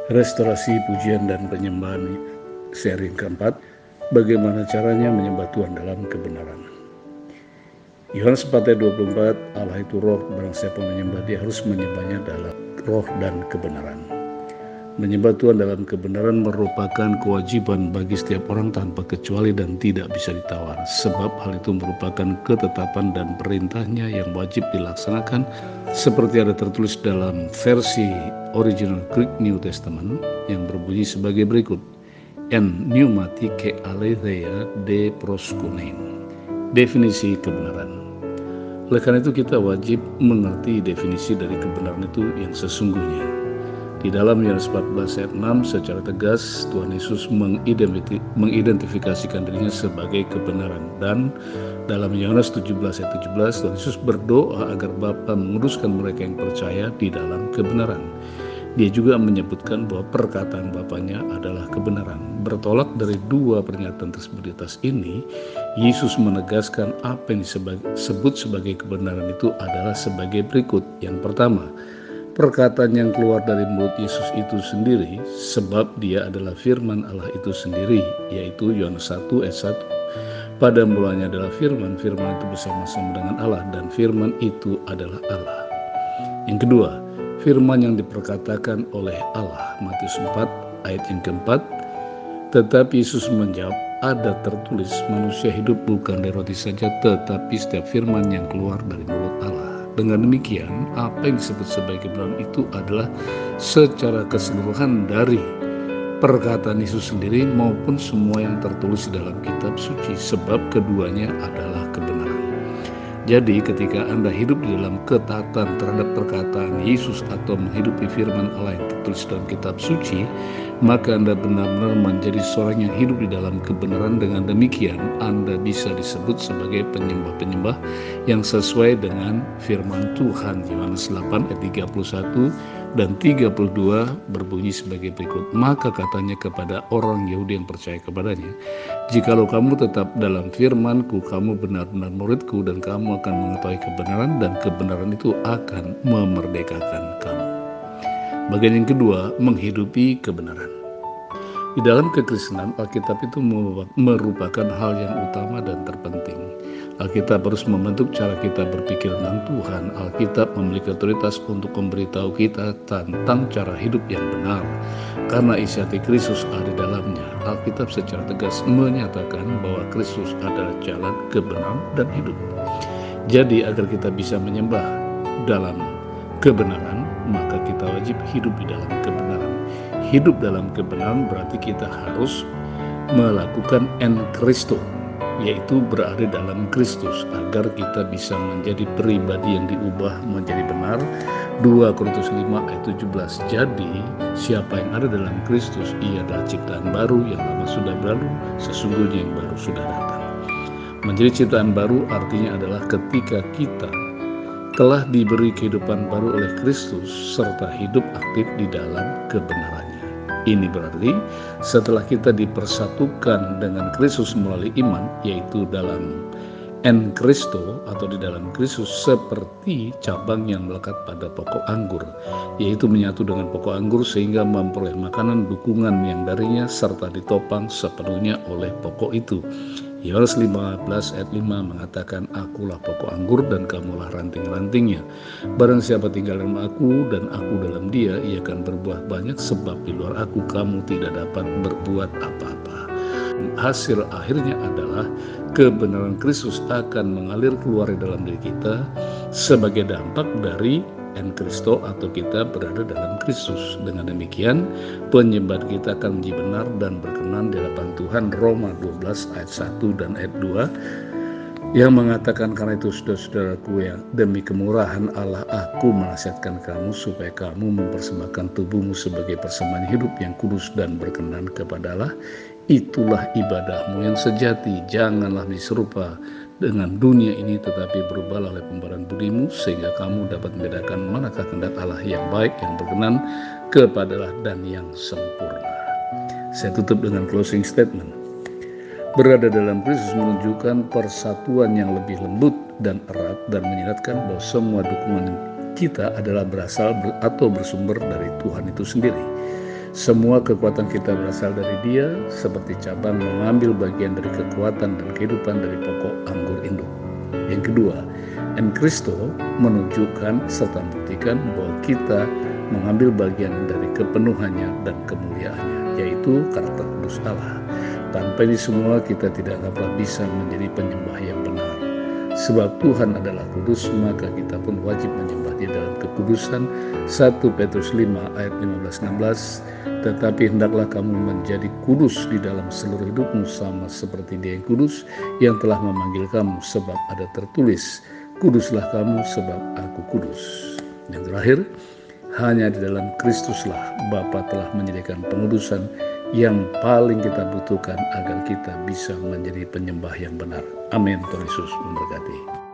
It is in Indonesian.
Restorasi pujian dan penyembahan seri keempat, bagaimana caranya menyembah Tuhan dalam kebenaran. Yohanes 4 ayat 24, Allah itu roh, barang siapa menyembah dia harus menyembahnya dalam roh dan kebenaran. Menyembah Tuhan dalam kebenaran merupakan kewajiban bagi setiap orang tanpa kecuali dan tidak bisa ditawar, sebab hal itu merupakan ketetapan dan perintahnya yang wajib dilaksanakan seperti ada tertulis dalam versi original Greek New Testament yang berbunyi sebagai berikut: En pneumatike aletheia de proskunein. Definisi kebenaran. Oleh karena itu kita wajib mengerti definisi dari kebenaran itu yang sesungguhnya. Di dalam Yohanes 14 ayat 6 secara tegas Tuhan Yesus mengidentifikasikan dirinya sebagai kebenaran, dan dalam Yohanes 17 ayat 17 Tuhan Yesus berdoa agar Bapa menguduskan mereka yang percaya di dalam kebenaran. Dia juga menyebutkan bahwa perkataan Bapanya adalah kebenaran. Bertolak dari dua pernyataan tersebut di atas ini, Yesus menegaskan apa yang disebut sebagai kebenaran itu adalah sebagai berikut. Yang pertama, perkataan yang keluar dari mulut Yesus itu sendiri, sebab dia adalah firman Allah itu sendiri, yaitu Yohanes 1 ayat 1. Pada mulanya adalah firman, firman itu bersama-sama dengan Allah, dan firman itu adalah Allah. Yang kedua, firman yang diperkatakan oleh Allah, Matius 4 ayat yang keempat. Tetapi Yesus menjawab, ada tertulis, manusia hidup bukan dari roti saja, tetapi setiap firman yang keluar dari mulut Allah. Dengan demikian, apa yang disebut sebagai kebenaran itu adalah secara keseluruhan dari perkataan Yesus sendiri maupun semua yang tertulis di dalam kitab suci, sebab keduanya adalah kebenaran. Jadi ketika Anda hidup di dalam ketaatan terhadap perkataan Yesus atau menghidupi firman Allah yang tertulis dalam kitab suci, maka Anda benar-benar menjadi seorang yang hidup di dalam kebenaran. Dengan demikian Anda bisa disebut sebagai penyembah-penyembah yang sesuai dengan firman Tuhan. Yohanes 8 ayat 31 dan 32 berbunyi sebagai berikut. Maka katanya kepada orang Yahudi yang percaya kepadanya, jikalau kamu tetap dalam firman-Ku, kamu benar-benar murid-Ku, dan kamu akan mengetahui kebenaran, dan kebenaran itu akan memerdekakan kamu. Bagian yang kedua, menghidupi kebenaran. Di dalam kekristenan, Alkitab itu merupakan hal yang utama dan terpenting. Alkitab harus membentuk cara kita berpikir tentang Tuhan. Alkitab memiliki otoritas untuk memberitahu kita tentang cara hidup yang benar, karena isi hati Kristus ada di dalamnya. Alkitab secara tegas menyatakan bahwa Kristus adalah jalan, kebenaran, dan hidup. Jadi agar kita bisa menyembah dalam kebenaran, maka kita wajib hidup di dalam kebenaran. Hidup dalam kebenaran berarti kita harus melakukan en Christo, yaitu berada dalam Kristus, agar kita bisa menjadi pribadi yang diubah menjadi benar. 2 Korintus 5 ayat 17. Jadi siapa yang ada dalam Kristus, ia adalah ciptaan baru, yang lama sudah berlalu, sesungguhnya yang baru sudah datang. Menjadi ciptaan baru artinya adalah ketika kita telah diberi kehidupan baru oleh Kristus serta hidup aktif di dalam kebenarannya. Ini berarti setelah kita dipersatukan dengan Kristus melalui iman, yaitu dalam en Christo atau di dalam Kristus, seperti cabang yang melekat pada pokok anggur, yaitu menyatu dengan pokok anggur sehingga memperoleh makanan dukungan yang darinya serta ditopang sepenuhnya oleh pokok itu. Yohanes 15 ayat 5 mengatakan, akulah pokok anggur dan kamulah ranting-rantingnya. Barang siapa tinggal dalam aku dan aku dalam dia, ia akan berbuah banyak, sebab di luar aku kamu tidak dapat berbuat apa-apa. Hasil akhirnya adalah kebenaran Kristus akan mengalir keluar dalam diri kita sebagai dampak dari en Christo atau kita berada dalam Kristus. Dengan demikian penyembahan kita akan menjadi benar dan berkenan di hadapan Tuhan. Roma 12 ayat 1 dan ayat 2 yang mengatakan, karena itu saudara-saudaraku yang demi kemurahan Allah aku menasihatkan kamu supaya kamu mempersembahkan tubuhmu sebagai persembahan hidup yang kudus dan berkenan kepada Allah. Itulah ibadahmu yang sejati. Janganlah diserupa dengan dunia ini, tetapi berubahlah oleh pembaharuan budimu, sehingga kamu dapat membedakan manakah kehendak Allah yang baik, yang berkenan kepada Allah, dan yang sempurna. Saya tutup dengan closing statement. Berada dalam Kristus menunjukkan persatuan yang lebih lembut dan erat, dan mengingatkan bahwa semua dukungan kita adalah berasal atau bersumber dari Tuhan itu sendiri. Semua kekuatan kita berasal dari Dia, seperti cabang mengambil bagian dari kekuatan dan kehidupan dari pokok anggur induk. Yang kedua, en Kristo menunjukkan serta membuktikan bahwa kita mengambil bagian dari kepenuhannya dan kemuliaannya, yaitu karakter kudus Allah. Tanpa ini semua kita tidak akan pernah bisa menjadi penyembah yang benar. Sebab Tuhan adalah kudus, maka kita pun wajib menyembah Dia dalam kekudusan. 1 Petrus 5 ayat 15-16. Tetapi hendaklah kamu menjadi kudus di dalam seluruh hidupmu, sama seperti Dia yang kudus, yang telah memanggil kamu, sebab ada tertulis, kuduslah kamu sebab aku kudus. Yang terakhir, hanya di dalam Kristuslah Bapa telah menyediakan pengudusan yang paling kita butuhkan agar kita bisa menjadi penyembah yang benar. Amin. Tuhan Yesus memberkati.